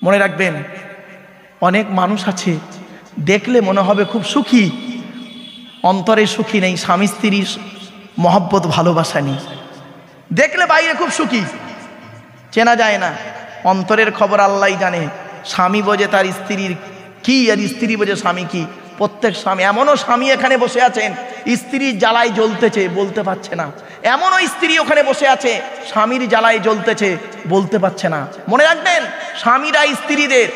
মনে রাখবেন, অনেক মানুষ আছে দেখলে মনে হবে খুব সুখী, অন্তরে সুখী নেই, স্বামী স্ত্রীর মহব্বত ভালোবাসা নেই। দেখলে বাইরে খুব সুখী, চেনা যায় না, অন্তরের খবর আল্লাহই জানে। স্বামী বোঝে তার স্ত্রীর কি, আর স্ত্রী বোঝে স্বামী কি। প্রত্যেক স্বামী, এমনও স্বামী এখানে বসে আছেন স্ত্রীর জ্বালায় জ্বলতেছে, বলতে পারছে না। এমনও স্ত্রী ওখানে বসে আছে স্বামীর জ্বালায় জ্বলতেছে, বলতে পারছে না। মনে রাখবেন, স্বামীরা স্ত্রীদের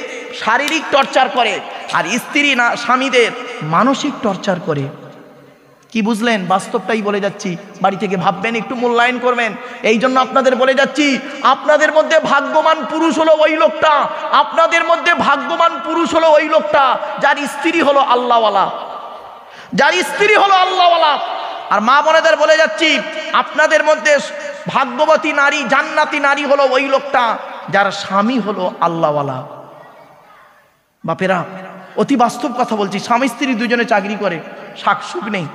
শারীরিক টর্চার করে, আর স্ত্রী না স্বামীদের মানসিক টর্চার করে। কি বুঝলেন? বাস্তবটাই বলে যাচ্ছি, বাড়ি থেকে ভাববেন, একটু মূল্যায়ন করবেন। এই জন্য আপনাদের বলে যাচ্ছি, আপনাদের মধ্যে ভাগ্যবান পুরুষ হলো ওই লোকটা, আপনাদের মধ্যে ভাগ্যবান পুরুষ হলো ওই লোকটা যার স্ত্রী হলো আল্লাহওয়ালা, যার স্ত্রী হলো আল্লাহওয়ালা। আর মা বোনেদের বলে যাচ্ছি, আপনাদের মধ্যে ভাগ্যবতী নারী, জান্নাতি নারী হলো ওই লোকটা যার স্বামী হলো আল্লাহওয়ালা। বাপেরা, অতি বাস্তব কথা বলছি। স্বামী স্ত্রী দুজনে চাকরি করে, সুখ নেই,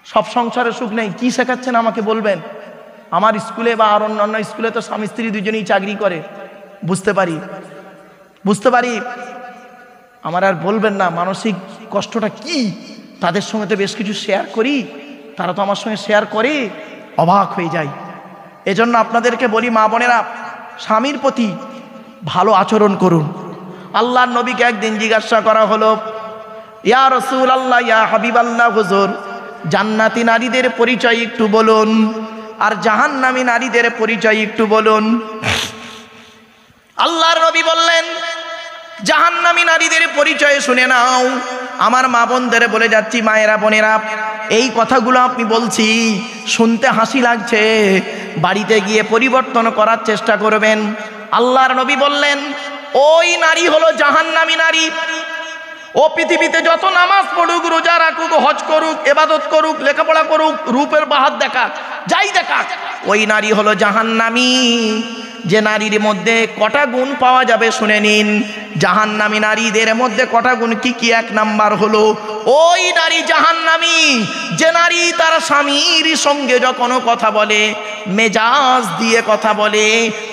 সব সংসারে সুখ নেই। কি শেখাচ্ছেন আমাকে বলবেন? আমার স্কুলে বা আর অন্যান্য স্কুলে তো স্বামী স্ত্রী দুজনেই চাকরি করে। বুঝতে পারি। আমার আর বলবেন না মানসিক কষ্টটা কি। তাদের সঙ্গে তো বেশ কিছু শেয়ার করি, তারা তো আমার সঙ্গে শেয়ার করে, অবাক হয়ে যায়। এজন্য আপনাদেরকে বলি, মা বোনেরা, স্বামীর প্রতি ভালো আচরণ করুন। আল্লাহর নবীকে একদিন জিজ্ঞাসা করা হলো, ইয়া রাসূলুল্লাহ, ইয়া হাবিবাল্লাহ, হুজুর, জান্নাতি নারীদের পরিচয় একটু বলুন, আর জাহান্নামী নারীদের পরিচয় একটু বলুন। আল্লাহর নবী বললেন, জাহান্নামী নারীদের পরিচয় শুনে নাও। আমার মা বোনদের বলে যাচ্ছি, মায়েরা বোনেরা, এই কথাগুলো আপনি বলছি, শুনতে হাসি লাগছে, বাড়িতে গিয়ে পরিবর্তন করার চেষ্টা করবেন। আল্লাহর নবী বললেন, ওই নারী হলো জাহান্নামী নারী। ও পৃথিবীতে যত নামাজ পড়ুক, রোজা রাখুক, হজ করুক, ইবাদত করুক, লেখাপড়া করুক, রূপের বাহার দেখাক, যাই দেখাক, ওই নারী হলো জাহান্নামী। যে নারীর মধ্যে কটা গুণ পাওয়া যাবে শুনে নিন। জাহান্নামী নারীদের মধ্যে কটা গুণ কি কি? এক নাম্বার হলো, ওই নারী জাহান্নামী যে নারী তার স্বামীর সঙ্গে যখন কথা বলে মেজাজ দিয়ে কথা বলে,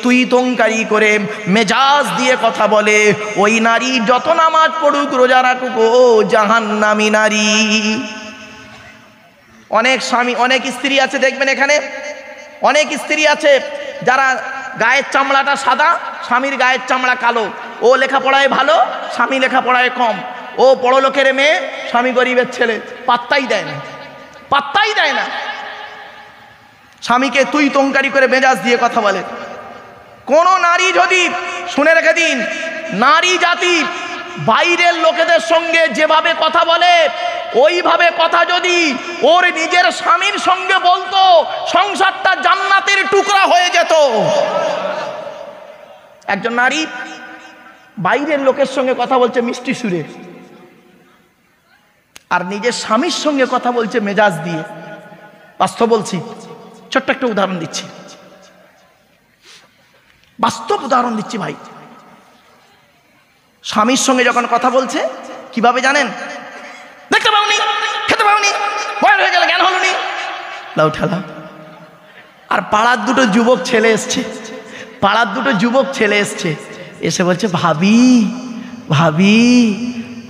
তুই তঙ্কারি করে মেজাজ দিয়ে কথা বলে। ওই নারী যত নামাজ পড়ুক, রোজা রাখুক, ও জাহান্নামী নারী। অনেক স্বামী, অনেক স্ত্রী আছে দেখবেন, এখানে অনেক স্ত্রী আছে যারা গায়ের চামড়াটা সাদা, স্বামীর গায়ের চামড়া কালো। ও লেখাপড়ায় ভালো, স্বামী লেখাপড়ায় কম। ও বড় লোকের মেয়ে, স্বামী গরিবের ছেলে, পাত্তাই দেয় না। স্বামীকে তুই তঙ্কারি করে মেজাজ দিয়ে কথা বলে। কোন নারী যদি, শুনে রেখে দিন, নারী জাতি বাইরের লোকেদের সঙ্গে যেভাবে কথা বলে, ওইভাবে কথা যদি ওর নিজের স্বামীর সঙ্গে বলতো, সংসারটা জান্নাতের টুকরা হয়ে যেত। একজন নারী বাইরের লোকের সঙ্গে কথা বলছে মিষ্টি সুরে, আর নিজের স্বামীর সঙ্গে কথা বলছে মেজাজ দিয়ে। বাস্তব বলছি, ছোট্ট একটা উদাহরণ দিচ্ছি, বাস্তব উদাহরণ দিচ্ছি ভাই। স্বামীর সঙ্গে যখন কথা বলছে কিভাবে জানেন? দেখতে পাওনি, খেতে পাওনি, বয়স হয়ে গেলে জ্ঞান হলো নি, লাউ ঠেলা। আর পাড়ার দুটো যুবক ছেলে এসছে, এসে বলছে, ভাবি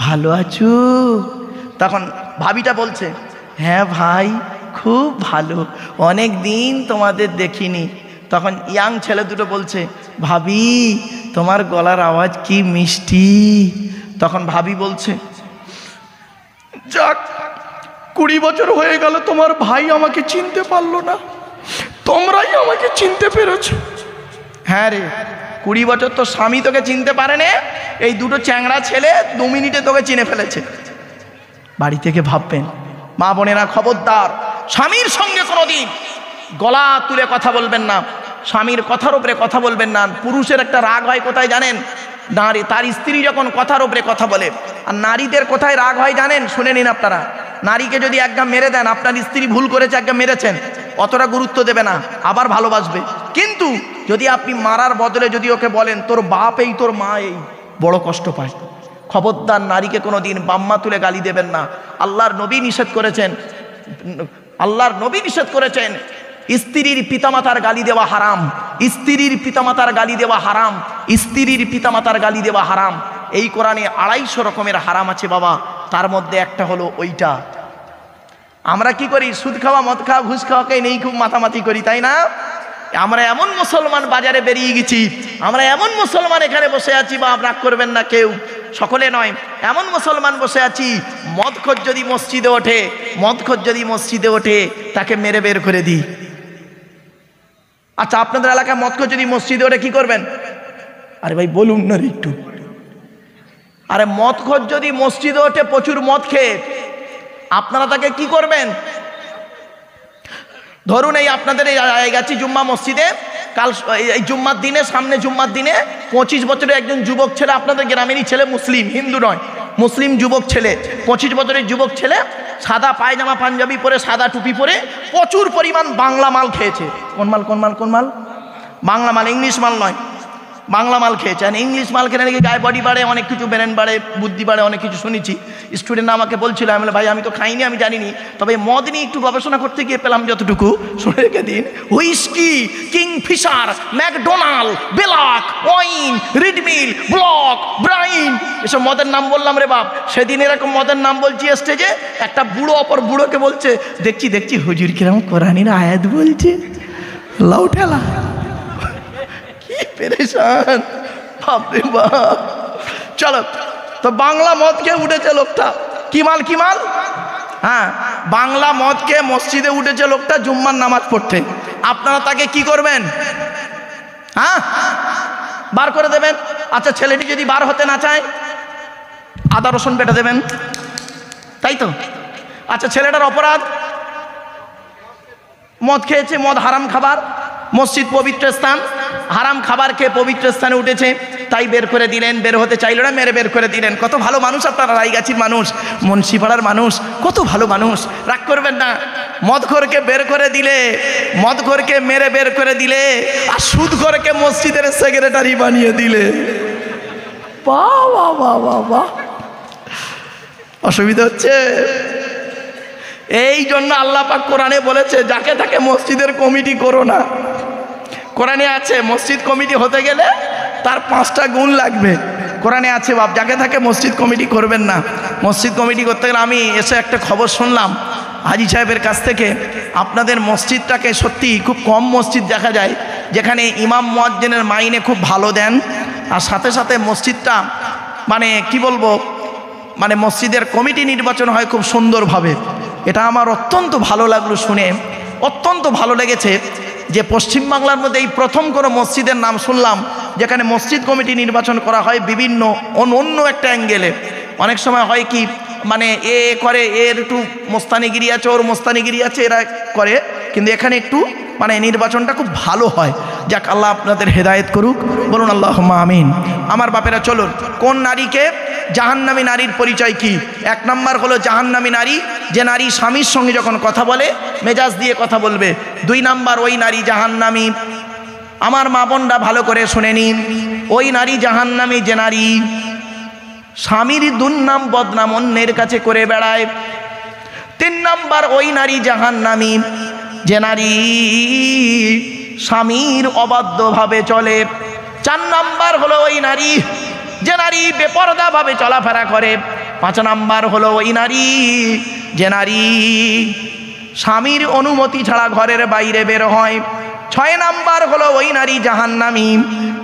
ভালো আছো? তখন ভাবিটা বলছে, হ্যাঁ ভাই, খুব ভালো, অনেক দিন তোমাদের দেখিনি। তখন ইয়াং ছেলে দুটো বলছে, ভাবি তোমার গলার আওয়াজ কি মিষ্টি। তখন ভাবি বলছে, যাক, 20 বছর হয়ে গেল তোমার ভাই আমাকে চিনতে পারলো না, তোমরাই আমাকে চিনতে পেরেছো। হ্যাঁ রে, 20 বছর তো স্বামী তোকে চিনতে পারে না, এই দুটো চ্যাংড়া ছেলে 2 মিনিটে তোকে চিনে ফেলেছে। বাড়ি থেকে ভাববেন, মা বোনেরা, খবরদার, স্বামীর সঙ্গে কোনোদিন গলা তুলে কথা বলবেন না, স্বামীর কথার উপরে কথা বলবেন না। পুরুষের একটা রাগ হয় কোথায় জানেন? নারী, তার স্ত্রী যখন কথার উপরে কথা বলে। আর নারীদের কোথায় রাগ হয় জানেন? শুনে নিন আপনারা। নারীকে যদি একদম মেরে দেন, আপনার স্ত্রী ভুল করেছে, একদম মেরেছেন, অতটা গুরুত্ব দেবে না, আবার ভালোবাসবে। কিন্তু যদি আপনি মারার বদলে যদি ওকে বলেন তোর বাপ এই, তোর মা এই, বড় কষ্ট পায়। খবরদার, নারীকে কোনোদিন বাম্মা তুলে গালি দেবেন না। আল্লাহর নবী নিষেধ করেছেন, স্ত্রীর পিতামাতার গালি দেওয়া হারাম, স্ত্রীর পিতামাতার গালি দেওয়া হারাম, স্ত্রীর পিতামাতার গালি দেওয়া হারাম। এই কোরআনে 250 রকমের হারাম আছে বাবা, তার মধ্যে একটা হলো ওইটা। আমরা কি করি? সুদ খাওয়া, মদ খাওয়া, ঘুষ খাওয়াকে নেই খুব মাতামাতি করি, তাই না? আমরা এমন মুসলমান বাজারে বেরিয়ে গেছি, আমরা এমন মুসলমান এখানে বসে আছি, বা রাগ করবেন না কেউ, সকলে নয়, এমন মুসলমান বসে আছি, মদখোর যদি মসজিদে ওঠে, মদখোর যদি মসজিদে ওঠে তাকে মেরে বের করে দিই। আচ্ছা, আপনাদের এলাকায় মদখোর যদি মসজিদে ওঠে কি করবেন? আরে ভাই বলুন না একটু। আরে মদখোর যদি মসজিদে ওঠে প্রচুর মদ খেয়ে, আপনারা তাকে কি করবেন? ধরুন এই আপনাদের এই গেছি জুম্মা মসজিদে, কাল এই জুম্মার দিনে, সামনে জুম্মার দিনে 25 বছরের একজন যুবক ছেলে, আপনাদের গ্রামেরই ছেলে, মুসলিম, হিন্দু নয়, মুসলিম যুবক ছেলে, 25 বছরের যুবক ছেলে, সাদা পায়জামা পাঞ্জাবি পরে, সাদা টুপি পরে, প্রচুর পরিমাণ বাংলা মাল খেয়েছে। কোন মাল? কোন মাল? কোন মাল? বাংলা মাল, ইংলিশ মাল নয়, বাংলা মাল খেয়েছে। আর ইংলিশ মাল খেলে নাকি গায়ে বডি বাড়ে, অনেক কিছু ব্রেন বাড়ে, বুদ্ধি বাড়ে, অনেক কিছু শুনেছি। স্টুডেন্ট আমাকে বলছিল, আমি বলে ভাই আমি তো খাইনি, আমি জানিনি, তবে মদ নিয়ে একটু গবেষণা করতে গিয়ে পেলাম যতটুকু, শুনে রেখে দিন। Whisky, Kingfisher, McDonald, black, wine, রিডমিল, ব্লক, ব্রাইন, এসব মদের নাম বললাম রে বাপ। সেদিন এরকম মদের নাম বলছি স্টেজে, একটা বুড়ো অপর বুড়োকে বলছে, দেখছি দেখছি হুজুর কিরকম কোরআনের আয়াত বলছে, লাউ ঠেলা, কি পেরেশান, বাপরে বাপ। চলো, তো বাংলা মদ খেয়ে উঠেছে লোকটা, কি মাল? কি মাল? হ্যাঁ, বাংলা মদ খেয়ে মসজিদে উঠেছে লোকটা জুম্মার নামাজ পড়তে। আপনারা তাকে কি করবেন? হ্যাঁ, বার করে দেবেন। আচ্ছা, ছেলেটি যদি বার হতে না চায়, আদা রসুন বেটে দেবেন, তাই তো? আচ্ছা, ছেলেটার অপরাধ, মদ খেয়েছে, মদ হারাম খাবার, মসজিদ পবিত্র স্থান, হারাম খাবার খেয়ে পবিত্র স্থানে উঠেছে, তাই বের করে দিলেন। বের হতে চাইল না, মেরে বের করে দিলেন। কত ভালো মানুষ আপনারা, রায়গাছির মানুষ, মুন্সিপাড়ার মানুষ, কত ভালো মানুষ, রাগ করবেন না। মদখোরকে বের করে দিলে, মদখোরকে মেরে বের করে দিলে, আর সুদখোরকে মসজিদের সেক্রেটারি বানিয়ে দিলে। বাহ বাহ বাহ বাহ বাহ, অসুবিধা হচ্ছে। এই জন্য আল্লাহ পাক কোরআনে বলেছে, যাকে তাকে মসজিদের কমিটি করো না। কোরআনে আছে মসজিদ কমিটি হতে গেলে তার 5টা গুণ লাগবে, কোরআনে আছে বাপ। যাকে তাকে মসজিদ কমিটি করবেন না। মসজিদ কমিটি করতে গেলে, আমি এসে একটা খবর শুনলাম হাজি সাহেবের কাছ থেকে, আপনাদের মসজিদটাকে সত্যি খুব কম মসজিদ দেখা যায় যেখানে ইমাম মুয়াজ্জিনের মাইনে খুব ভালো দেন, আর সাথে সাথে মসজিদটা মানে কি বলবো, মানে মসজিদের কমিটি নির্বাচন হয় খুব সুন্দরভাবে। এটা আমার অত্যন্ত ভালো লাগলো শুনে, অত্যন্ত ভালো লেগেছে যে পশ্চিমবাংলার মধ্যে এই প্রথম কোনো মসজিদের নাম শুনলাম যেখানে মসজিদ কমিটি নির্বাচন করা হয় বিভিন্ন অন্য একটা অ্যাঙ্গেলে। অনেক সময় হয় কি, মানে এ করে, এর একটু মোস্তানিগিরি আছে, ওর মোস্তানিগিরি আছে, এরা করে, কিন্তু এখানে একটু মানে নির্বাচনটা খুব ভালো হয়। যাক, আল্লাহ আপনাদের হেদায়েত করুক, বলুন আল্লাহুম্মা আমিন। আমার বাপেরা চলুন, কোন নারীকে, জাহান্নামী নারীর পরিচয় কি? 1 নম্বর হলো জাহান্নামী নারী, যে নারী স্বামীর সঙ্গে যখন কথা বলে মেজাজ দিয়ে কথা বলবে। 2 নম্বর, ওই নারী জাহান্নামী। আমার মা বোনরা ভালো করে শুনে নিন, ওই নারী জাহান্নামী যে নারী স্বামীর দুর্নাম বদনাম অন্যের কাছে করে বেড়ায়। 3 নম্বর, ওই নারী জাহান্নামী যে নারী স্বামীর অবাধ্যভাবে চলে। 4 নম্বর হলো ওই নারী যে নারী বেপরদাভাবে চলাফেরা করে। 5 নম্বর হলো ওই নারী যে নারী স্বামীর অনুমতি ছাড়া ঘরের বাইরে বের হয়। 6 নম্বর হলো ওই নারী জাহান্নামী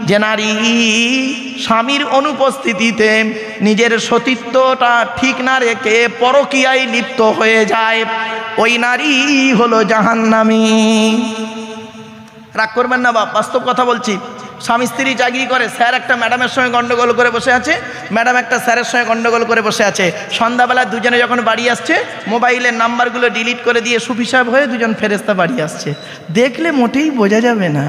যে নারী স্বামীর অনুপস্থিতিতে নিজের সতীত্বটা ঠিক না রেখে পরকীয়ায় লিপ্ত হয়ে যায়, ওই নারী হলো জাহান্নামী। রাগ করবেন না বাপ, বাস্তব কথা বলছি। স্বামী স্ত্রী চাকরি করে, স্যার একটা ম্যাডামের সঙ্গে গন্ডগোল করে বসে আছে, ম্যাডাম একটা স্যারের সঙ্গে গন্ডগোল করে বসে আছে। সন্ধ্যাবেলা দুজনে যখন বাড়ি আসছে, মোবাইলের নাম্বারগুলো ডিলিট করে দিয়ে সুফি সাহেব হয়ে দুজন ফেরেস্তা বাড়ি আসছে। দেখলে মোটেই বোঝা যাবে না।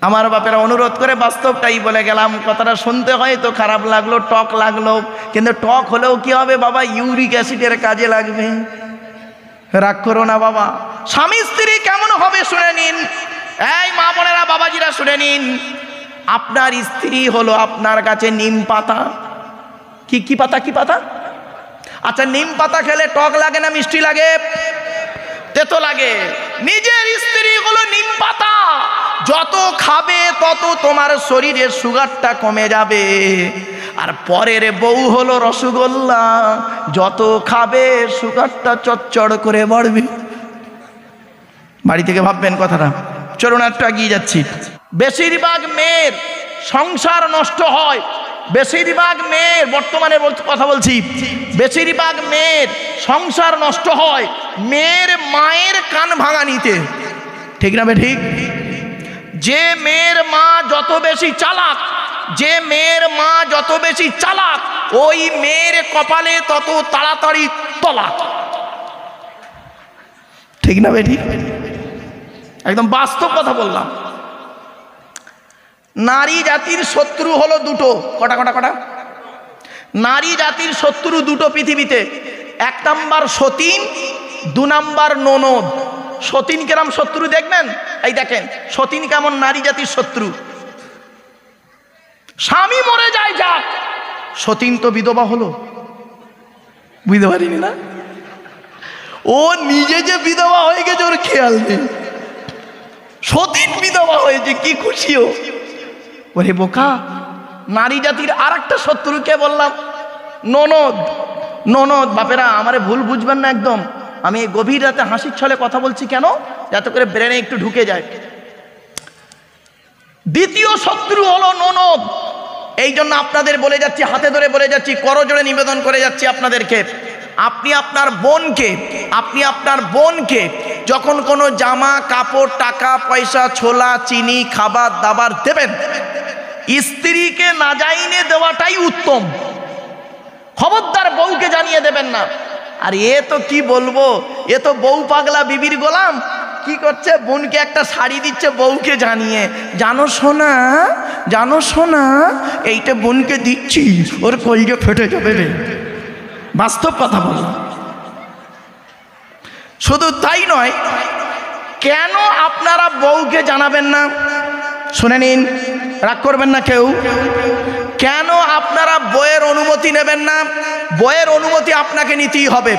আমার বাপেরা অনুরোধ করে বাস্তবটাই বলে গেলাম। কথাটা শুনতে হয়তো খারাপ লাগলো, টক লাগলো, কিন্তু টক হলেও কি হবে বাবা, ইউরিক অ্যাসিডের কাজে লাগবে। রাগ করো না বাবা। স্বামী স্ত্রী কেমন হবে শুনে নিন। এই মা বোনেরা, বাবাজিরা শুনে নিন। আপনার স্ত্রী হলো আপনার কাছে নিম পাতা। কি পাতা? কি পাতা? আচ্ছা, নিম পাতা খেলে টক লাগে না মিষ্টি লাগে? তো তেতো লাগে। নিজের স্ত্রী হলো নিম পাতা, যত খাবে তত তোমার শরীরের সুগারটা কমে যাবে। আর পরের বউ হলো রসগোল্লা, যত খাবে সুগারটা চচ্চড় করে বাড়বে। বাড়ি থেকে ভাববেন কথাটা। চলুন একটু এগিয়ে যাচ্ছি। বেশিরভাগ মেয়ের সংসার নষ্ট হয়, বেশিরভাগ মেয়ের, বর্তমানে কথা বলছি, বেশিরভাগ মেয়ের সংসার নষ্ট হয় মেয়ের মায়ের কান ভাঙানিতে। ঠিক না ঠিক? যে মেয়ের মা যত বেশি চালাক, যে মেয়ের মা যত বেশি চালাক, ওই মেয়ের কপালে তত তাড়াতাড়ি তলাক। ঠিক না ঠিক? একদম বাস্তব কথা বললাম। নারী জাতির শত্রু হলো দুটো। কটা কটা কটা? নারী জাতির শত্রু দুটো পৃথিবীতে। এক নাম্বার সতীন, দু নাম্বার ননদ। সতীন কেরাম শত্রু দেখবেন, এই দেখেন সতীন কেমন নারী জাতির শত্রু। স্বামী মরে যায় যাক, সতীন তো বিধবা হলো। বুঝতে পারিনি না? ও নিজে যে বিধবা হয়ে গেছে ওর খেয়াল নেই, সতীন বিধবা হয়েছে, কি খুশিও। ওরে বোকা, নারী জাতির আর একটা শত্রুকে বললাম ননদ। ননদ বাপেরা আমারে ভুল বুঝবেন না একদম, আমি গভীর রাতে হাসির ছলে কথা বলছি কেন, যাতে করে ব্রেনে একটু ঢুকে যায়। দ্বিতীয় শত্রু হলো ননদ। এই জন্য আপনাদের বলে যাচ্ছি, হাতে ধরে বলে যাচ্ছি, করজোড়ে নিবেদন করে যাচ্ছি আপনাদেরকে, আপনি আপনার বোনকে যখন কোনো জামা কাপড়, টাকা পয়সা, ছোলা চিনি, খাবার দাবার দেবেন, স্ত্রীকে না জানিয়ে দেওয়াটাই উত্তম। খবরদার বউকে জানিয়ে দেবেন না। আর এ তো কি বলবো, এ তো বউ পাগলা বিবির গোলাম। কি করছে, বোনকে একটা শাড়ি দিচ্ছে বউকে জানিয়ে, জানো সোনা, জানো সোনা, এইটা বোনকে দিচ্ছি, ওর কলজে ফেটে যাবে রে। বাস্তব কথা বললাম। শুধু তাই নয়, কেন আপনারা বউকে জানাবেন না? শুনে নিন, রাগ করবেন না কেউ। কেন আপনারা বইয়ের অনুমতি নেবেন না? বইয়ের অনুমতি আপনাকে নিতেই হবে,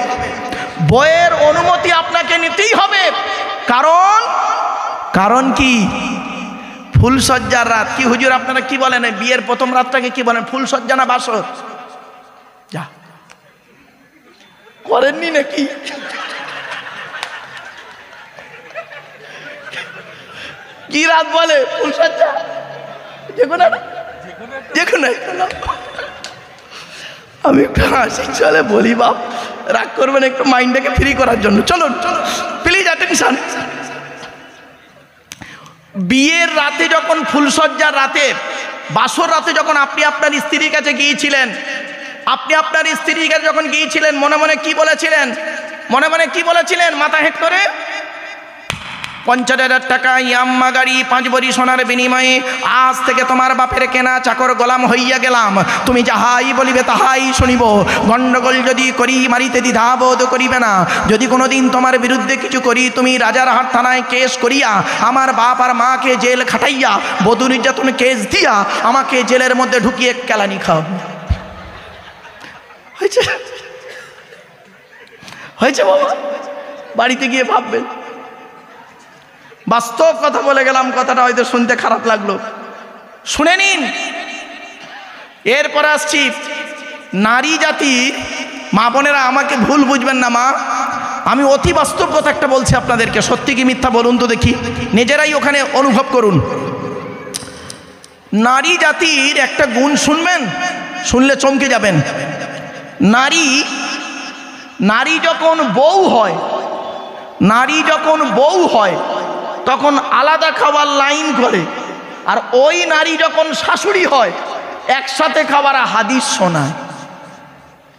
বইয়ের অনুমতি আপনাকে নিতেই হবে। কারণ কি? ফুলসজ্জার রাত। কি হুজুর আপনারা কি বলেন, বিয়ের প্রথম রাতটাকে কি বলেন, ফুলসজ্জা না বাসর? যা করেননি নাকি? কি রাত বলে? ফুলসজ্জা। আমি একটু হাসি চলে বলি, বাপ রাগ করবেন, একটু মাইন্ডটাকে ফ্রি করার জন্য। চলুন প্লিজ অ্যাটেনশন। বিয়ের রাতে যখন, ফুলসজ্জার রাতে, বাসর রাতে যখন আপনি আপনার স্ত্রীর কাছে গিয়েছিলেন, যখন গিয়েছিলেন, মনে মনে কি বলেছিলেন? মাথা হেঁট করে 50,000 টাকা ইয়াম্মা গাড়ি, 5 ভরি সোনার বিনিময়ে আজ থেকে তোমার বাপের কেনা চাকর গোলাম হইয়া গেলাম। তুমি যাহাই বলিবে তাহাই শুনিব। গন্ডগোল যদি করি মারিতে দ্বিধাবোধ করিবে না। যদি কোনোদিন তোমার বিরুদ্ধে কিছু করি, তুমি রাজারহাট থানায় কেস করিয়া আমার বাপ আর মাকে জেল খাটাইয়া বধূ নির্যাতন কেস দিয়া আমাকে জেলের মধ্যে ঢুকিয়ে কেলানি খাও। হয়েছে বাবা, বাড়িতে গিয়ে ভাববেন। বাস্তব কথা বলে গেলাম, কথাটা হয়তো শুনতে খারাপ লাগলো, শুনে নিন। এরপর আসছি নারী জাতি। মা বোনেরা আমাকে ভুল বুঝবেন না মা, আমি অতি বাস্তব কথা একটা বলছি আপনাদেরকে, সত্যি কি মিথ্যা বলুন তো দেখি, নিজেরাই ওখানে অনুভব করুন। নারী জাতির একটা গুণ শুনবেন, শুনলে চমকে যাবেন। নারী যখন বউ হয় তখন আলাদা খাবার লাইন করে, আর ওই নারী যখন শাশুড়ি হয় একসাথে খাবার হাদিস শোনায়।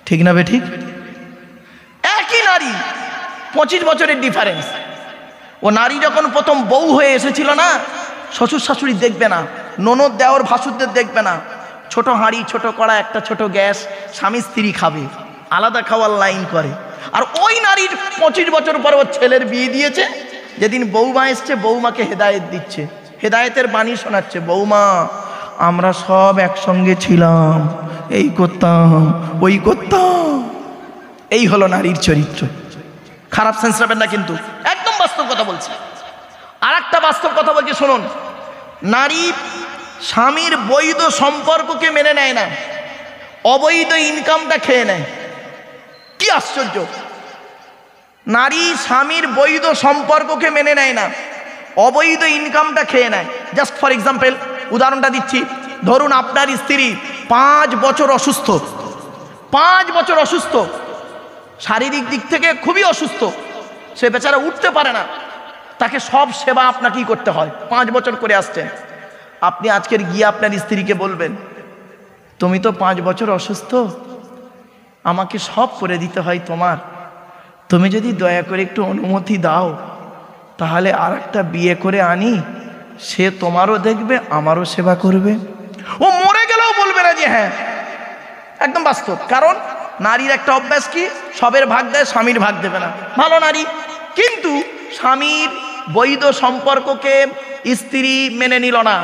ঠিক না বে ঠিক? একই নারী, 25 বছরের ডিফারেন্স। ও নারী যখন প্রথম বউ হয়ে এসেছিল না, শ্বশুর শাশুড়ি দেখবে না, ননদ দেওর ভাসুরদের দেখবে না, ছোট হাঁড়ি, ছোট কড়া, একটা ছোট গ্যাস, স্বামী স্ত্রী খাবে, আলাদা খাওয়ার লাইন করে। আর ওই নারীর 25 বছর পর ওর ছেলের বিয়ে দিয়েছে, যেদিন বৌমা এসছে বৌমাকে হেদায়েত দিচ্ছে, হেদায়েতের বাণী শোনাচ্ছে, বৌমা আমরা সব একসঙ্গে ছিলাম, এই করতাম ওই করতাম। এই হলো নারীর চরিত্র। খারাপ সেন্স নেবেন না কিন্তু, বাস্তব কথা বলছি। আর একটা বাস্তব কথা বলছি শুনুন, নারী স্বামীর বৈধ সম্পর্ককে মেনে নেয় না, অবৈধ ইনকামটা খেয়ে নেয়। কি আশ্চর্য! নারী স্বামীর বৈধ সম্পর্ককে মেনে নেয় না, অবৈধ ইনকামটা খেয়ে নেয়। জাস্ট ফর এক্সাম্পল, উদাহরণটা দিচ্ছি। ধরুন আপনার স্ত্রী 5 বছর অসুস্থ, 5 বছর অসুস্থ, শারীরিক দিক থেকে খুবই অসুস্থ, সে বেচারা উঠতে পারে না, তাকে সব সেবা আপনাকেই করতে হয়, 5 বছর করে আসছেন। আপনি আজকের গিয়ে আপনার স্ত্রীকে বলবেন, তুমি তো 5 বছর অসুস্থ, আমাকে সব করে দিতে হয় তোমার, তুমি যদি দয়া করে একটু অনুমতি দাও তাহলে আর একটা বিয়ে করে আনি, সে তোমারও দেখবে আমারও সেবা করবে। ও মরে গেলেও বলবে না যে হ্যাঁ। একদম বাস্তব। কারণ নারীর একটা অভ্যাস কি, সবের ভাগ দেয়, স্বামীর ভাগ দেবে না। ভালো নারী, কিন্তু স্বামীর বৈধ সম্পর্ককে স্ত্রী মেনে নিল না,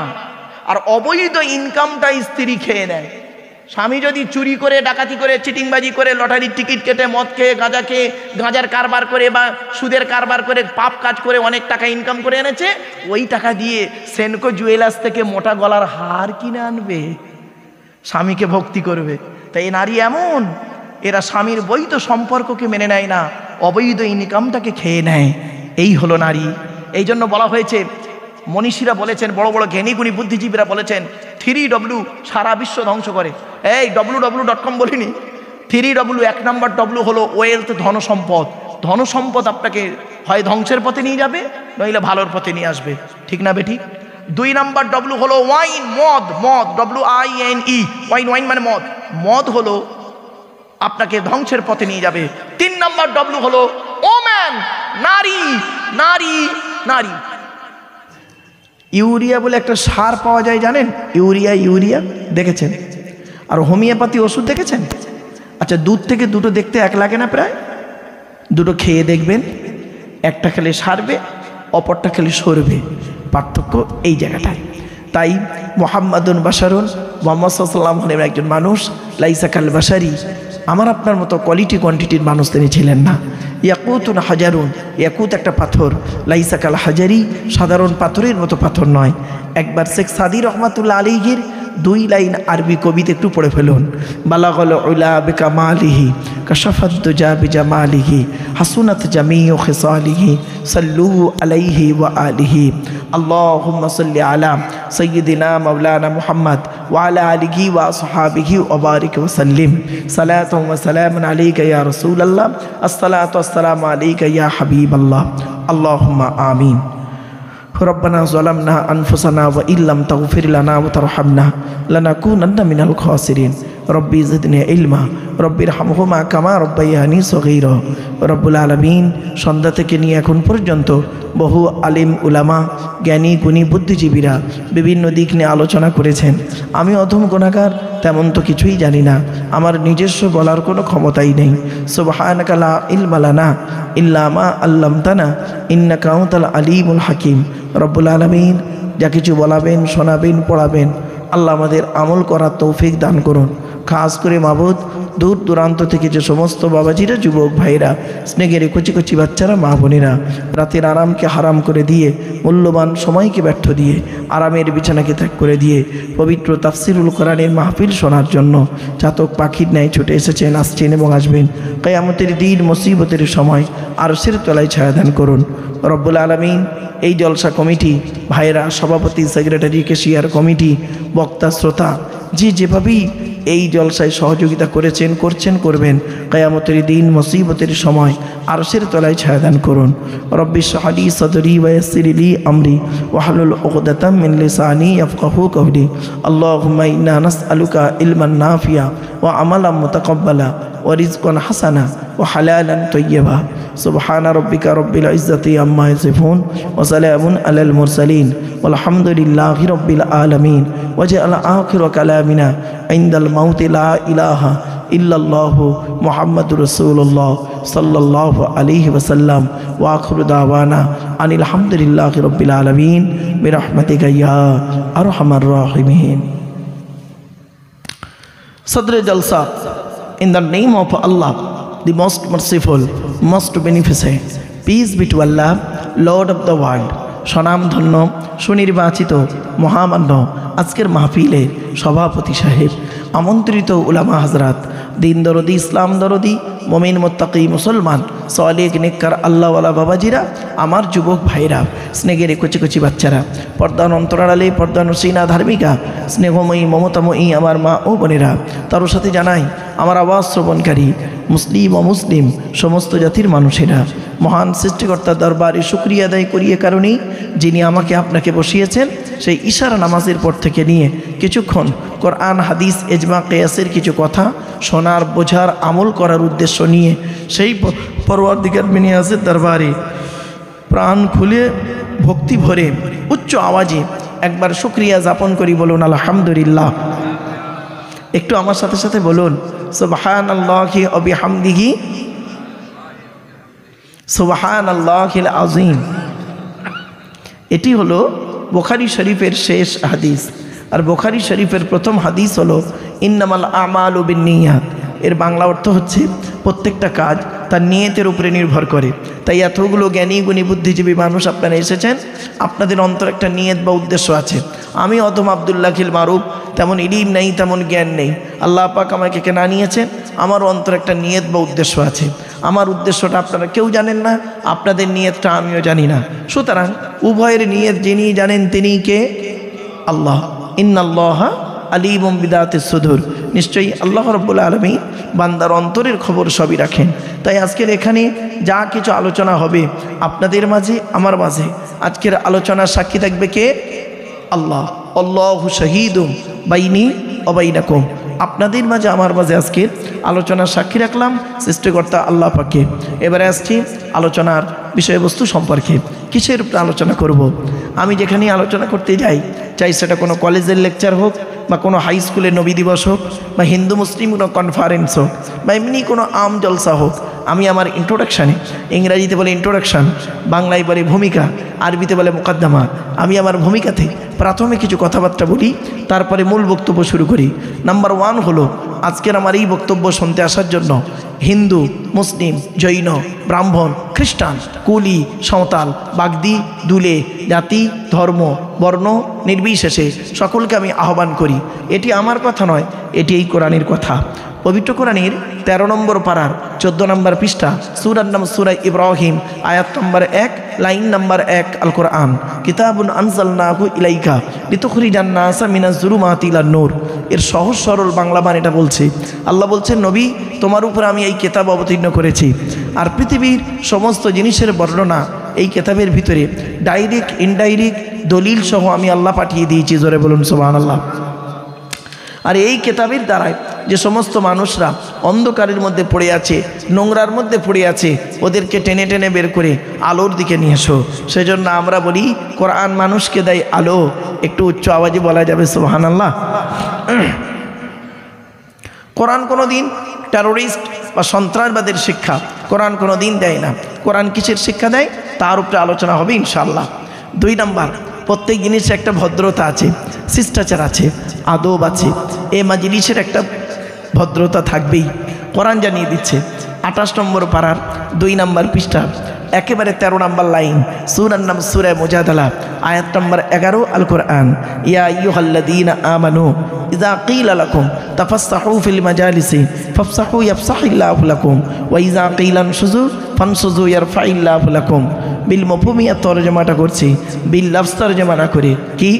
আর অবৈধ ইনকামটা স্ত্রী খেয়ে নেয়। স্বামী যদি চুরি করে, ডাকাতি করে, চিটিংবাজি করে, লটারির টিকিট কেটে, মদ খেয়ে, গাঁজা খেয়ে, গাঁজার কারবার করে বা সুদের কারবার করে, পাপ কাজ করে অনেক টাকা ইনকাম করে এনেছে, ওই টাকা দিয়ে সেনকো জুয়েলার্স থেকে মোটা গলার হার কিনে আনবে, স্বামীকে ভক্তি করবে। তাই এই নারী এমন, এরা স্বামীর বৈধ সম্পর্ককে মেনে নেয় না, অবৈধ ইনকামটাকে খেয়ে নেয়। এই হলো নারী। এই জন্য বলা হয়েছে, মনীষীরা বলেছেন, বড় বড় জ্ঞানীগুণী বুদ্ধিজীবীরা বলেছেন, 3W সারা বিশ্ব ধ্বংস করে। এই www.com বলিনি, 3W। 1 নম্বর W হলো ওয়েলথ, ধনসম্পদ। ধনসম্পদ আপনাকে হয় ধ্বংসের পথে নিয়ে যাবে, নইলে ভালোর পথে নিয়ে আসবে। ঠিক না বেঠিক? 2 নম্বর W হলো ওয়াইন, মদ। মদ WINE, ওয়াইন মানে মদ। মদ হলো আপনাকে ধ্বংসের পথে নিয়ে যাবে। 3 নম্বর W হলো ওম্যান, নারী। নারী নারী ইউরিয়া বলে একটা সার পাওয়া যায়, জানেন? ইউরিয়া দেখেছেন? আর হোমিওপ্যাথি ওষুধ দেখেছেন? আচ্ছা, দুধ থেকে দুটো দেখতে এক লাগে না? প্রায় দুটো খেয়ে দেখবেন, একটা খেলে সারবে, অপরটা খেলে সরবে। পার্থক্য এই জায়গাটায়। তাই মুহাম্মাদুন বাশারুন, মুহাম্মদ সাল্লাল্লাহু আলাইহি একজন মানুষ, লাইসা কাল বাশারি, আমার আপনার মতো কোয়ালিটি কোয়ান্টিটির মানুষ তিনি ছিলেন না। ইয়াকুতুন হাজারুন, ইয়াকুত একটা পাথর, লাইসা কাল হাজারি, সাধারণ পাথরের মতো পাথর নয়। একবার শেখ সাদি রহমাতুল্লাহ আলাইহির 2 লাইন আরবি কবিতা একটু পড়ে ফেলুন। বালাগল উলা বিকামালিহি, কাশাফাত দুজা বিজামালিহি, হাসুনাত জামিউ খিসালিহি, সাল্লু আলাইহি ওয়া আলিহি। আল্লাহুম্মা সাল্লি আলা সাইয়্যিদিনা মাওলানা মুহাম্মদ ওয়া আলা আলিহি ওয়া আসহাবিহি ওয়া বারিক ওয়া সাল্লিম। সালাতুন ওয়া সালামুন আলাইকা ইয়া রাসূলুল্লাহ, আসসালাতু ওয়াসসালামু আলাইকা ইয়া হাবিবাল্লাহ। আল্লাহুম্মা আমিন। ربنا ظلمنا أنفسنا وإن لم تغفر لنا وترحمنا لنكونن من الخاسرين ربي زدني علما ربي ارحمهما كما ربياني صغيرا। রব্বুল আলামিন সন্ধ্যা থেকে নিয়ে এখন পর্যন্ত বহু আলিম উলামা, জ্ঞানী গুণী বুদ্ধিজীবীরা বিভিন্ন দিক নিয়ে আলোচনা করেছেন। আমি অধম গুনাহগার, তেমন তো কিছুই জানি না, আমার নিজস্ব বলার কোনো ক্ষমতাই নেই। সুবহানাকা লা ইলমা লানা ইল্লা মা আল্লামতানা ইন্নাকা আনতাল আলিমুল হাকিম। রব্বুল আলামিন যা কিছু বলাবেন, শোনাবেন, পড়াবেন, আল্লাহ আমাদের আমল করার তৌফিক দান করুন। খাস করে মাবুদ, দূর দূরান্ত থেকে যে সমস্ত বাবাজিরা, যুবক ভাইরা, স্নেহের কচি কচি বাচ্চারা, মা বোনেরা রাতের আরামকে হারাম করে দিয়ে, মূল্যবান সময়কে ব্যর্থ দিয়ে, আরামের বিছানাকে ত্যাগ করে দিয়ে পবিত্র তাফসিরুল কোরআনের মাহফিল শোনার জন্য চাতক পাখির ন্যায় ছুটে এসেছেন, আসছেন এবং আসবেন। কিয়ামতের দিন, মুসিবতের সময় আরশের তলায় ছায়াদান করুন। রব্বুল আলামিন এই জলসা কমিটি, ভাইরা, সভাপতি, সেক্রেটারি, কেশিয়ার কমিটি, বক্তা, শ্রোতা, যেভাবেই এই জলসায় সহযোগিতা করেছেন, করছেন, করবেন, কিয়ামতের দিন, মুসিবতের সময় আরশের তলায় ছায়াদান করুন। রব্বি ইশরাহ লি সাদরি ওয়া ইয়াসসির লি আমরি ওয়াহলুল উকদাতাম মিন লিসানি ইয়াফকাহু কওলি। আল্লাহুম্মা ইন্না নাসআলুকা ইলমান নাফিয়া ওয়া আমালান মুতাকাব্বালা ওয়া রিজকান হাসানা ওয়া হালালান তাইয়্যিবা। সুবহানা রাব্বিকা রাব্বিল ইজ্জাতি আম্মা ইয়াসিফুন ওয়া সালামুন আলাল মুরসালিন ওয়ালহামদুলিল্লাহি রাব্বিল আলামিন। ওয়াজআল আখির কালামিনা ইনদাল মাউতি লা ইলাহা ইল্লাল্লাহু মুহাম্মাদুর রাসূলুল্লাহ সাল্লাল্লাহু আলাইহি ওয়াসাল্লাম ওয়া আখিরু দাওয়ানা আনিল হামদুলিল্লাহি রাব্বিল আলামিন বিরহমাতিকা ইয়া আরহামার রাহিমিন। Sadr Jalsa, in the name of Allah, the most merciful, most beneficent. Peace be to Allah. Lord of the world, স্বনামধন্য সুনির্বাচিত মহামান্য আজকের মাহফিলের সভাপতি সাহেব, আমন্ত্রিত উলামা হাজরাত, দিন দরদি, ইসলাম দরদি, মমিন মোত্তাকি মুসলমান, সালেক নেককার আল্লাহওয়ালা বাবাজিরা, আমার যুবক ভাইরা, স্নেহের কচি কচি বাচ্চারা, পর্দান অন্তরালে, পর্দান সিনা ধার্মিকা, স্নেহময়ী মমতাময়ী আমার মা ও বোনেরা, তার সাথে জানাই আমার আওয়াজ শ্রবণকারী মুসলিম ও মুসলিম সমস্ত জাতির মানুষেরা, মহান সৃষ্টিকর্তার দরবারে শুকরিয়া আদায় করিয়ে কারণেই যিনি আমাকে আপনাকে বসিয়েছেন, সেই ইশারা নামাজের পর থেকে নিয়ে কিছুক্ষণ কোরআন হাদিস এজমা কিয়াসের কিছু কথা শোনার, বোঝার, আমল করার উদ্দেশ্য নিয়ে সেই পরওয়ারদিগার মিনিয়াজের দরবারে প্রাণ খুলে ভক্তি ভরে উচ্চ আওয়াজে একবার শুকরিয়া যাপন করি। বলুন আলহামদুলিল্লাহ। একটু আমার সাথে সাথে বলুন সুবহানাল্লাহি ওয়া বিহামদিহি সুবহানাল্লাহিল আযীম। এটি হলো বুখারী শরীফের শেষ হাদিস। আর বুখারী শরীফের প্রথম হাদিস হলো ইন্নামাল আমালু বিন্নিয়াত। এর বাংলা অর্থ হচ্ছে প্রত্যেকটা কাজ তার নিয়তের উপরে নির্ভর করে। তাই এতগুলো জ্ঞানী গুণী বুদ্ধিজীবী মানুষ আপনারা এসেছেন, আপনাদের অন্তর একটা নিয়ত বা উদ্দেশ্য আছে। আমি অদম আব্দুল্লাহ খিল মারুফ, তেমন ইলিম নেই, তেমন জ্ঞান নেই, আল্লাহ পাক আমাকে কেনা নিয়েছেন, আমার অন্তর একটা নিয়ত বা উদ্দেশ্য আছে। আমার উদ্দেশ্যটা আপনারা কেউ জানেন না, আপনাদের নিয়তটা আমিও জানি না। সুতরাং উভয়ের নিয়ত যিনি জানেন তিনি কে? আল্লাহ। ইন্নাল্লাহা আলিমুম বিদাতিস সুদূর। নিশ্চয়ই আল্লাহ রাব্বুল আলামিন বান্দার অন্তরের খবর সবই রাখেন। তাই আজকের এখানে যা কিছু আলোচনা হবে আপনাদের মাঝে, আমার মাঝে, আজকের আলোচনার সাক্ষী থাকবে কে? আল্লাহ। আল্লাহু শাহীদুম বাইনি ওয়া বাইনাকুম। আপনাদের মাঝে, আমার মাঝে আজকের আলোচনার সাক্ষী রাখলাম সৃষ্টিকর্তা আল্লাহ পাকে। এবারে আসছি আলোচনার বিষয়বস্তু সম্পর্কে। কিসের উপরে আলোচনা করব? আমি যেখানে আলোচনা করতে যাই, চাই সেটা কোনো কলেজের লেকচার হোক, বা কোনো হাই স্কুলের নবী দিবস হোক, বা হিন্দু মুসলিম কোনো কনফারেন্স হোক, বা এমনি কোনো আম জলসা হোক, আমি আমার ইন্ট্রোডাকশানে, ইংরাজিতে বলে ইন্ট্রোডাকশান, বাংলায় বলে ভূমিকা, আরবিতে বলে মুকদ্দমা, আমি আমার ভূমিকাতে প্রথমে কিছু কথাবার্তা বলি, তারপরে মূল বক্তব্য শুরু করি। নাম্বার 1 হলো আজকের আমার এই বক্তব্য শুনতে আসার জন্য হিন্দু, মুসলিম, জৈন, ব্রাহ্মণ, খ্রিস্টান, কুলি, সাঁওতাল, বাগদি, দুলে, জাতি, ধর্ম, বর্ণ নির্বিশেষে সকলকে আমি আহ্বান করি। এটি আমার কথা নয়, এটি এই কোরআনের কথা। পবিত্র কোরআনের 13 নম্বর পারার 14 নম্বর পৃষ্ঠা, সূরার নাম সূরা ইব্রাহিম, আয়াত নম্বর 1, লাইন নম্বর 1, আল কোরআন কিতাবুন আনজালনাহু ইলাইকা লিতুখরিজান নাসা মিনাজ যুলুমাতি ইলান নূর। এর সহজ সরল বাংলা মানে এটা বলছে, আল্লাহ বলছেন, নবী তোমার উপর আমি এই কিতাব অবতীর্ণ করেছি, আর পৃথিবীর সমস্ত জিনিসের বর্ণনা এই কিতাবের ভিতরে ডাইরেক্ট ইনডাইরেক্ট দলিল সহ আমি আল্লাহ পাঠিয়ে দিয়েছি। জোরে বলুন সুবহানাল্লাহ। আর এই কিতাবের দ্বারাই যে সমস্ত মানুষরা অন্ধকারের মধ্যে পড়ে আছে, নোংরার মধ্যে পড়ে আছে, ওদেরকে টেনে টেনে বের করে আলোর দিকে নিয়ে এসো। সেজন্য আমরা বলি কোরআন মানুষকে দেয় আলো। একটু উচ্চ আওয়াজে বলা যাবে সুবহানাল্লাহ। কোরআন কোনো দিন টেরোরিস্ট বা সন্ত্রাসবাদের শিক্ষা কোরআন কোনো দিন দেয় না। কোরআন কিসের শিক্ষা দেয় তার উপরে আলোচনা হবে ইনশাআল্লাহ। 2 নাম্বার, প্রত্যেক জিনিসের একটা ভদ্রতা আছে, শিষ্টাচার আছে, আদব আছে। এই মাজলিসের একটা ভদ্রতা থাকবেই, কোরআন জানিয়ে দিচ্ছে। 28 নম্বর পারার 2 নম্বর পৃষ্ঠা, একেবারে 13 নম্বর লাইন, সূরার নাম সূরা মুজাদালা, আয়াত নম্বর 11, আল কোরআন ইয়া আইয়ুহাল্লাযীনা আমানু ইযা ক্বিলা লাকুম তাফাসসাহু ফিল মাজালিসি ফাফসাহু ইয়াফসাহিল্লাহু লাকুম ওয়া ইযা ক্বিলা আনশুযু ফানশুযু ইয়ারফাইল্লাহু লাকুম। বিল মফহুমিয়া তরজমাটা করছি, বিল লফজ তরজমা না করে। কি?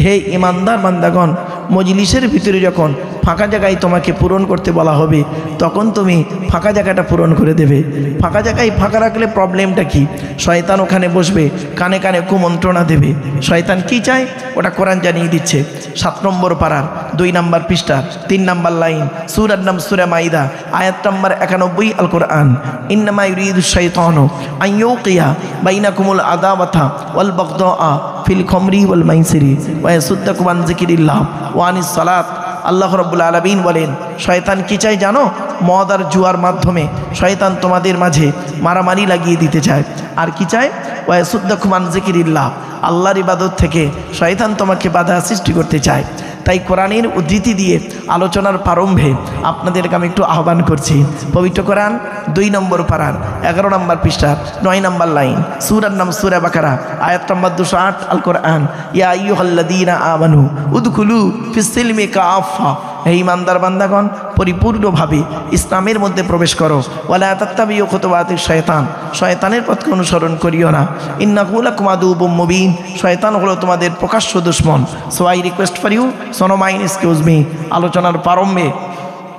হে ইমানদার বান্দাগণ, মজলিসের ভিতরে যখন ফাঁকা জায়গায় তোমাকে পূরণ করতে বলা হবে, তখন তুমি ফাঁকা জায়গাটা পূরণ করে দেবে। ফাঁকা জায়গায় ফাঁকা রাখলে প্রবলেমটা কি? শয়তান ওখানে বসবে, কানে কানে কুমন্ত্রণা দেবে। শয়তান কি চায় ওটা কোরআন জানিয়ে দিচ্ছে। 7 নম্বর পারার 2 নম্বর পৃষ্ঠা, 3 নম্বর লাইন, সূরার নাম সূরা মাইদা, আয়াত নম্বর 91, আল কোরআন ইন্নামা ইউরিদুশ শাইতানু আন ইউকিয়া বাইনাকুমুল আদাওয়াতা ওয়াল বাগদাআ ফিল খামরি ওয়াল মাইসিরি ওয়া ইয়াসুদ্দাকুম আন যিকরিল্লাহ ওয়া আনিস সালাত। আল্লাহ রাব্বুল আলামিন বলেন, শয়তান কি চায় জানো? মদ আর জুয়ার মাধ্যমে শয়তান তোমাদের মাঝে মারামারি লাগিয়ে দিতে চায়। আর কি চায়? ওয়া ইয়াসুদ্দাকুম আন যিকরিল্লাহ, আল্লাহর ইবাদত থেকে শয়তান তোমাকে বাধা সৃষ্টি করতে চায়। তাই তাই কোরআনের উদ্ধৃতি দিয়ে আলোচনার প্রারম্ভে আপনাদেরকে আমি একটু আহ্বান করছি। পবিত্র কোরআন 2 নম্বর পারার 11 নম্বর পৃষ্ঠার 9 নম্বর লাইন, সূরার নাম সূরা বাকারা, আয়াত নম্বর 208। আল কোরআন, ইয়া আইয়ুহাল্লাযীনা আমানু উদখুলু ফিস সিলমি কাফা, হে ঈমানদার বান্দাগণ পরিপূর্ণভাবে ইসলামের মধ্যে প্রবেশ করো। ওয়ালা তাত্তাবিউ খুতুওয়াতিশ শয়তান, শয়তানের পথকে অনুসরণ করিও না। ইন্নাহু লাকুম আদুউম মুবিন, শয়তান হলো তোমাদের প্রকাশ্য দুশমন। So I request for you, so no mind excuse me. আলোচনার প্রারম্ভে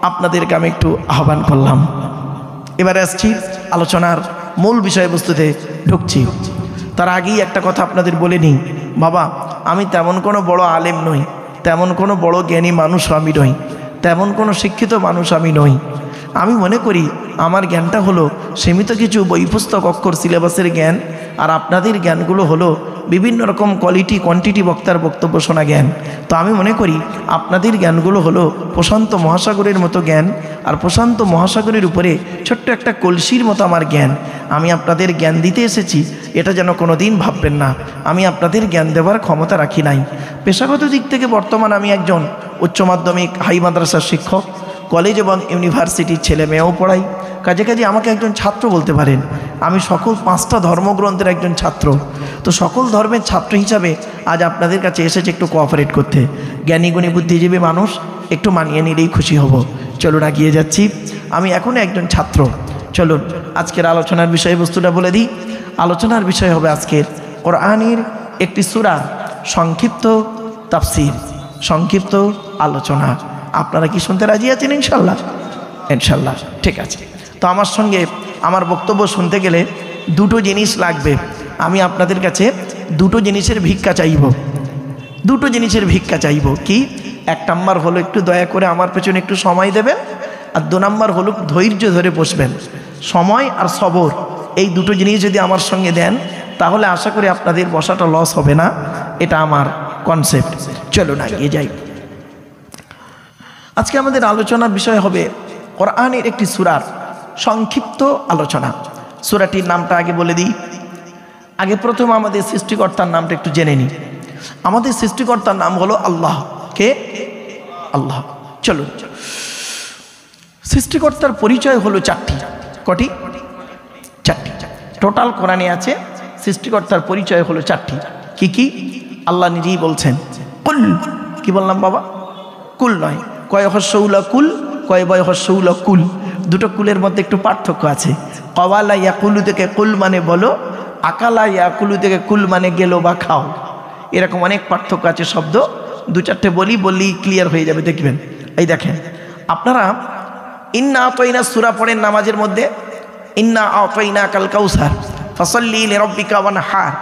আপনাদেরকে আমি একটু আহ্বান করলাম। এবারে আসছি আলোচনার মূল বিষয়বস্তুতে ঢুকছি। তার আগেই একটা কথা আপনাদের বলে নিই, বাবা আমি তেমন কোনো বড় আলেম নই, তেমন কোনো বড় জ্ঞানী মানুষ আমি নই, তেমন কোনো শিক্ষিত মানুষ আমি নই। আমি মনে করি আমার জ্ঞানটা হলো সীমিত কিছু বই পুস্তক অক্ষর সিলেবাসের জ্ঞান, আর আপনাদের জ্ঞানগুলো হলো বিভিন্ন রকম কোয়ালিটি কোয়ান্টিটি বক্তার বক্তব্য শোনা জ্ঞান। তো আমি মনে করি আপনাদের জ্ঞানগুলো হলো প্রশান্ত মহাসাগরের মতো জ্ঞান, আর প্রশান্ত মহাসাগরের উপরে ছোট্ট একটা কলসির মতো আমার জ্ঞান। আমি আপনাদের জ্ঞান দিতে এসেছি, এটা যেন কোনো দিন ভাববেন না আমি আপনাদের জ্ঞান দেওয়ার ক্ষমতা রাখি নাই। পেশাগত দিক থেকে বর্তমান আমি একজন উচ্চ মাধ্যমিক হাই মাদ্রাসার শিক্ষক, কলেজ এবং ইউনিভার্সিটির ছেলে মেয়েও পড়াই। কাজে কাজে আমাকে একজন ছাত্র বলতে পারেন। আমি সকল 5টা ধর্মগ্রন্থের একজন ছাত্র। তো সকল ধর্মের ছাত্র হিসাবে আজ আপনাদের কাছে এসেছে একটু কোঅপারেট করতে। জ্ঞানী গুণী বুদ্ধিজীবী মানুষ একটু মানিয়ে নিলেই খুশি হব। চলুন এগিয়ে যাচ্ছি, আমি এখনও একজন ছাত্র। চলুন আজকের আলোচনার বিষয়বস্তুটা বলে দিই। আলোচনার বিষয় হবে আজকের কোরআনের একটি সূরা সংক্ষিপ্ত তাফসীর, সংক্ষিপ্ত আলোচনা। আপনারা কি শুনতে রাজি আছেন? ইনশাল্লাহ, ইনশাল্লাহ ঠিক আছে। তো আমার সঙ্গে আমার বক্তব্য শুনতে গেলে দুটো জিনিস লাগবে। আমি আপনাদের কাছে দুটো জিনিসের ভিক্ষা চাইব, দুটো জিনিসের ভিক্ষা চাইব। কি? 1 নম্বর হলো একটু দয়া করে আমার পেছনে একটু সময় দেবেন, আর 2 নম্বর হলো ধৈর্য ধরে বসবেন। সময় আর সবর, এই দুটো জিনিস যদি আমার সঙ্গে দেন তাহলে আশা করি আপনাদের বসাটা লস হবে না। এটা আমার কনসেপ্ট। চলো না এগিয়ে যাই। আজকে আমাদের আলোচনার বিষয় হবে কোরআনের একটি সূরার সংক্ষিপ্ত আলোচনা। সূরাটির নামটা আগে বলে দিই। আগে প্রথম আমাদের সৃষ্টিকর্তার নামটা একটু জেনে নিই। আমাদের সৃষ্টিকর্তার নাম হলো আল্লাহ। কে? আল্লাহ। চলুন, সৃষ্টিকর্তার পরিচয় হলো 4টি। কটি? 4টি। টোটাল কোরআনে আছে সৃষ্টিকর্তার পরিচয় হলো 4টি। কি কি? আল্লাহ নিজেই বলছেন কুল। কি বললাম বাবা? কুল নয়, কয় হস্যউলা কুল, কয় বয় হস্যউলা কুল। দুটো কুলের মধ্যে একটু পার্থক্য আছে। কওয়ালা ইয়াকুলু থেকে কুল মানে বলো, আকালা ইয়াকুলু থেকে কুল মানে গেলো বা খাও। এরকম অনেক পার্থক্য আছে শব্দ। 2-4টে বলি ক্লিয়ার হয়ে যাবে, দেখবেন। এই দেখেন, আপনারা ইন্না আতাইনা সূরা পড়েন নামাজের মধ্যে, ইন্না আতাইনা কাল কাউসার ফাসাল্লি লিরাব্বিকা ওয়ানহার।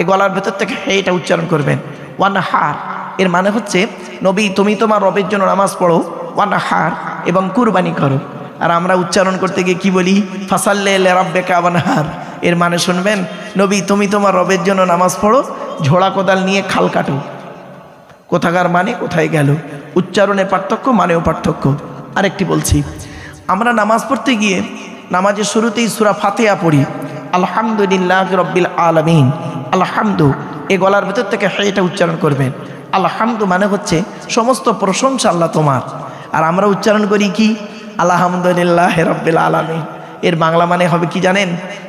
এই গলার ভেতর থেকে এটা উচ্চারণ করবেন, ওয়ানহার। এর মানে হচ্ছে নবী তুমি তোমার রবের জন্য নামাজ পড়ো, ওয়ানহার, এবং কুরবানি করো। আর আমরা উচ্চারণ করতে গিয়ে কি বলি? ফাসাল্লি লিরাব্বিকা ওয়ানহার। এর মানে শুনবেন, নবী তুমি তোমার রবের জন্য নামাজ পড়ো, ঝোড়া কোদাল নিয়ে খাল কাটো। কোথাকার মানে কোথায় গেল? উচ্চারণে পার্থক্য, মানেও পার্থক্য। আরেকটি বলছি, আমরা নামাজ পড়তে গিয়ে নামাজের শুরুতেই সূরা ফাতিহা পড়ি, আলহামদুলিল্লাহি রাব্বিল আলামিন। আলহামদু, এই গলার ভেতর থেকে এটা উচ্চারণ করবেন। আলহামদু মানে হচ্ছে সমস্ত প্রশংসা আল্লাহ তোমার। আর আমরা উচ্চারণ করি কি? আলহামদুলিল্লাহি রাব্বিল আলামিন। এর বাংলা মানে হবে কি জানেন?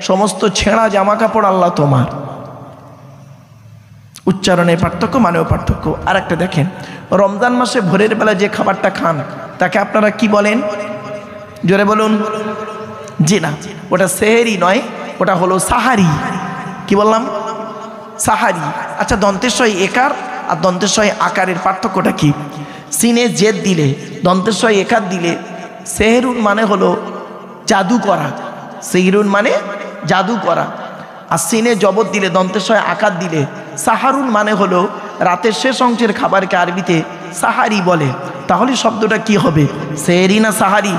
সমস্ত ছেঁড়া জামা কাপড় আল্লাহ তোমার। উচ্চারণের পার্থক্য, মানেও পার্থক্য। আর একটা দেখেন, রমজান মাসে ভোরের বেলা যে খাবারটা খান তাকে আপনারা কি বলেন? জোরে বলুন। জি না, ওটা সেহেরি নয়, ওটা হলো সাহারি। কি বললাম? সাহারি। আচ্ছা, দন্তেশ্বয় একার আর দন্তেশ্বয় আকারের পার্থক্যটা কি? সিনে জেদ দিলে, দন্তেশ্বয় একার দিলে সেহেরুন মানে হলো জাদু করা, সেহরুন মানে জাদু করা। আর সিনে জবর দিলে, দন্তেশ্বয় আকার দিলে সাহারুন মানে হলো রাতের শেষ অংশের খাবারকে আরবিতে সাহারি বলে। তাহলে শব্দটা কি হবে? সেহেরি না সাহারি?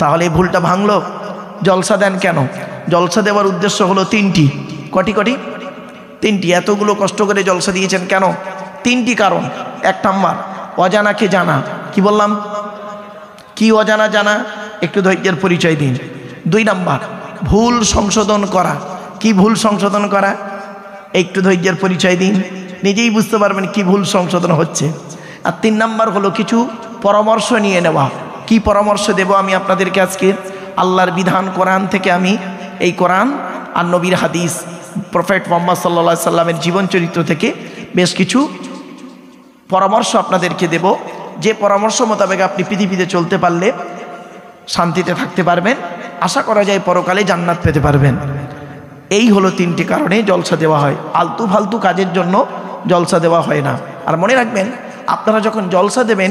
তাহলে ভুলটা ভাঙলো। জলসা দেন কেন? জলসা দেওয়ার উদ্দেশ্য হলো 3টি। কটি? 3টি। এতগুলো কষ্ট করে জলসা দিয়েছেন কেন? 3টি কারণ। 1 নাম্বার, অজানাকে জানা। কি বললাম? কি অজানা জানা? একটু ধৈর্যের পরিচয় দিন। 2 নাম্বার, ভুল সংশোধন করা। কি ভুল সংশোধন করা? একটু ধৈর্যের পরিচয় দিন, নিজেই বুঝতে পারবেন কি ভুল সংশোধন হচ্ছে। আর 3 নাম্বার হলো কিছু পরামর্শ নিয়ে নেওয়া। কি পরামর্শ দেব আমি আপনাদেরকে আজকে? আল্লাহর বিধান কোরআন থেকে আমি এই কোরআন আর নবীর হাদিস প্রফেট মুহাম্মদ সাল্লাল্লাহু আলাইহি সাল্লামের জীবন চরিত্র থেকে বেশ কিছু পরামর্শ আপনাদেরকে দেব, যে পরামর্শ মোতাবেক আপনি পৃথিবীতে চলতে পারলে শান্তিতে থাকতে পারবেন, আশা করা যায় পরকালে জান্নাত পেতে পারবেন। এই হলো 3টি কারণে জলসা দেওয়া হয়। আলতু ফালতু কাজের জন্য জলসা দেওয়া হয় না। আর মনে রাখবেন, আপনারা যখন জলসা দেবেন